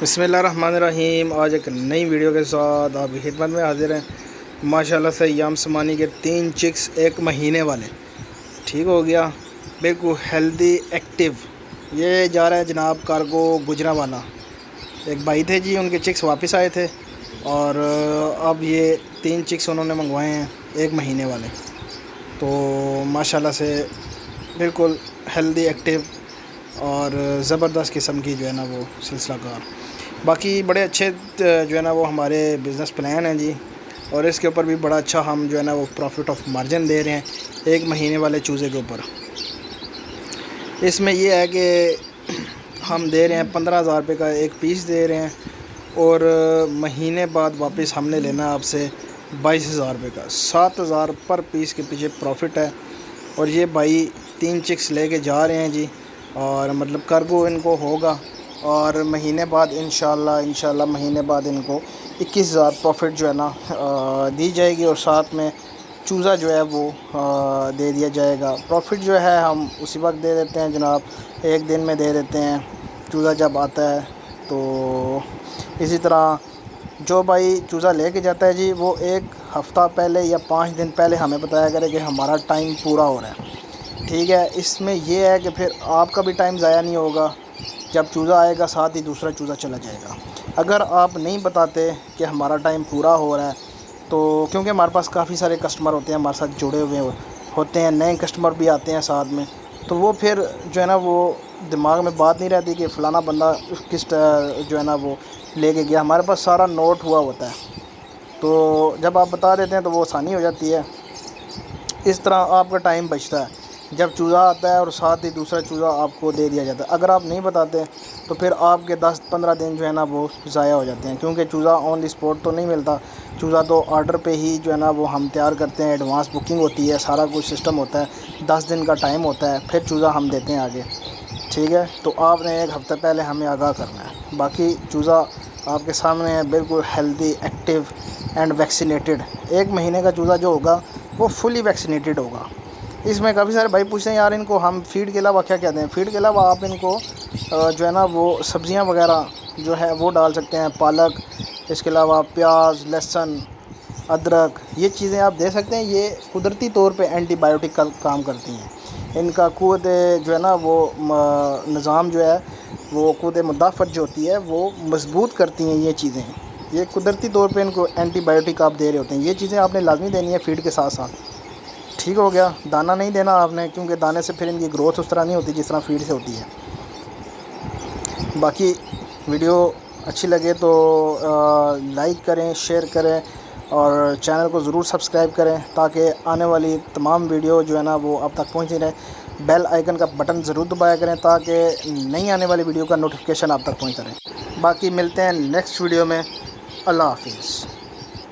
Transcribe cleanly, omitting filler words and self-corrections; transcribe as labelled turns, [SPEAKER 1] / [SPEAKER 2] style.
[SPEAKER 1] بسم اللہ الرحمن الرحیم۔ آج ایک نئی ویڈیو کے ساتھ آپ کی خدمت میں حاضر ہیں۔ ماشاءاللہ سے یام سمانی کے 3 چکس 1 مہینے والے ٹھیک ہو گیا، بالکل ہیلدی ایکٹیو۔ یہ جا رہا ہے جناب کارگو گجرانوالہ، ایک بھائی تھے جی، ان کے چکس واپس آئے تھے اور اب یہ 3 چکس انہوں نے منگوائے ہیں 1 مہینے والے۔ تو ماشاءاللہ سے بالکل ہیلدی ایکٹیو اور زبردست قسم کی جو ہے نا وہ سلسلہ کار، باقی بڑے اچھے جو ہے نا وہ ہمارے بزنس پلان ہیں جی، اور اس کے اوپر بھی بڑا اچھا ہم جو ہے نا وہ پروفٹ آف مارجن دے رہے ہیں 1 مہینے والے چوزے کے اوپر۔ اس میں یہ ہے کہ ہم دے رہے ہیں 15,000 روپے کا ایک پیس دے رہے ہیں، اور مہینے بعد واپس ہم نے لینا آپ سے 22,000 روپے کا، 7,000 پر پیس کے پیچھے پروفٹ ہے۔ اور یہ بھائی 3 چکس لے کے جا رہے ہیں جی، اور مطلب کارگو ان کو ہوگا، اور مہینے بعد انشاءاللہ مہینے بعد ان کو 21,000 پروفٹ جو ہے نا دی جائے گی، اور ساتھ میں چوزا جو ہے وہ دے دیا جائے گا۔ پروفٹ جو ہے ہم اسی وقت دے دیتے ہیں جناب، 1 دن میں دے دیتے ہیں چوزا جب آتا ہے۔ تو اسی طرح جو بھائی چوزا لے کے جاتا ہے جی، وہ 1 ہفتہ پہلے یا 5 دن پہلے ہمیں بتایا کرے کہ ہمارا ٹائم پورا ہو رہا ہے، ٹھیک ہے۔ اس میں یہ ہے کہ پھر آپ کا بھی ٹائم ضائع نہیں ہوگا، جب چوزا آئے گا ساتھ ہی دوسرا چوزا چلا جائے گا۔ اگر آپ نہیں بتاتے کہ ہمارا ٹائم پورا ہو رہا ہے، تو کیونکہ ہمارے پاس کافی سارے کسٹمر ہوتے ہیں ہمارے ساتھ جڑے ہوئے ہوتے ہیں، نئے کسٹمر بھی آتے ہیں ساتھ میں، تو وہ پھر جو ہے نا وہ دماغ میں بات نہیں رہتی کہ فلانا بندہ کس جو ہے نا وہ لے کے گیا۔ ہمارے پاس سارا نوٹ ہوا ہوتا ہے، تو جب آپ بتا دیتے ہیں تو وہ آسانی ہو جاتی ہے۔ اس طرح آپ کا ٹائم بچتا ہے جب چوزا آتا ہے، اور ساتھ ہی دوسرا چوزا آپ کو دے دیا جاتا ہے۔ اگر آپ نہیں بتاتے تو پھر آپ کے 10-15 دن جو ہے نا وہ ضائع ہو جاتے ہیں، کیونکہ چوزا آن دی اسپاٹ تو نہیں ملتا، چوزا تو آرڈر پہ ہی جو ہے نا وہ ہم تیار کرتے ہیں، ایڈوانس بکنگ ہوتی ہے، سارا کچھ سسٹم ہوتا ہے، 10 دن کا ٹائم ہوتا ہے، پھر چوزا ہم دیتے ہیں آگے، ٹھیک ہے۔ تو آپ نے 1 ہفتہ پہلے ہمیں آگاہ کرنا ہے۔ باقی چوزا آپ کے سامنے ہے، بالکل ہیلدی ایکٹیو اینڈ ویکسینیٹڈ۔ 1 مہینے کا چوزا جو ہوگا وہ فلی ویکسینیٹڈ ہوگا۔ اس میں کافی سارے بھائی پوچھتے ہیں یار ان کو ہم فیڈ کے علاوہ کیا کہتے ہیں؟ فیڈ کے علاوہ آپ ان کو جو ہے نا وہ سبزیاں وغیرہ جو ہے وہ ڈال سکتے ہیں، پالک، اس کے علاوہ پیاز، لہسن، ادرک، یہ چیزیں آپ دے سکتے ہیں۔ یہ قدرتی طور پہ اینٹی بایوٹک کا کام کرتی ہیں، ان کا قوت جو ہے نا وہ نظام جو ہے وہ قوت مدافعت جو ہوتی ہے وہ مضبوط کرتی ہیں یہ چیزیں۔ یہ قدرتی طور پہ ان کو اینٹی بایوٹک آپ دے رہے ہوتے ہیں، یہ چیزیں آپ نے لازمی دینی ہے فیڈ کے ساتھ ساتھ، ٹھیک ہو گیا۔ دانہ نہیں دینا آپ نے، کیونکہ دانے سے پھر ان کی گروتھ اس طرح نہیں ہوتی جس طرح فیڈ سے ہوتی ہے۔ باقی ویڈیو اچھی لگے تو لائک کریں، شیئر کریں، اور چینل کو ضرور سبسکرائب کریں، تاکہ آنے والی تمام ویڈیو جو ہے نا وہ اب تک پہنچتی رہے۔ بیل آئیکن کا بٹن ضرور دبایا کریں تاکہ نئی آنے والی ویڈیو کا نوٹیفیکیشن آپ تک پہنچتا رہے۔ باقی ملتے ہیں نیکسٹ ویڈیو میں۔ اللہ حافظ۔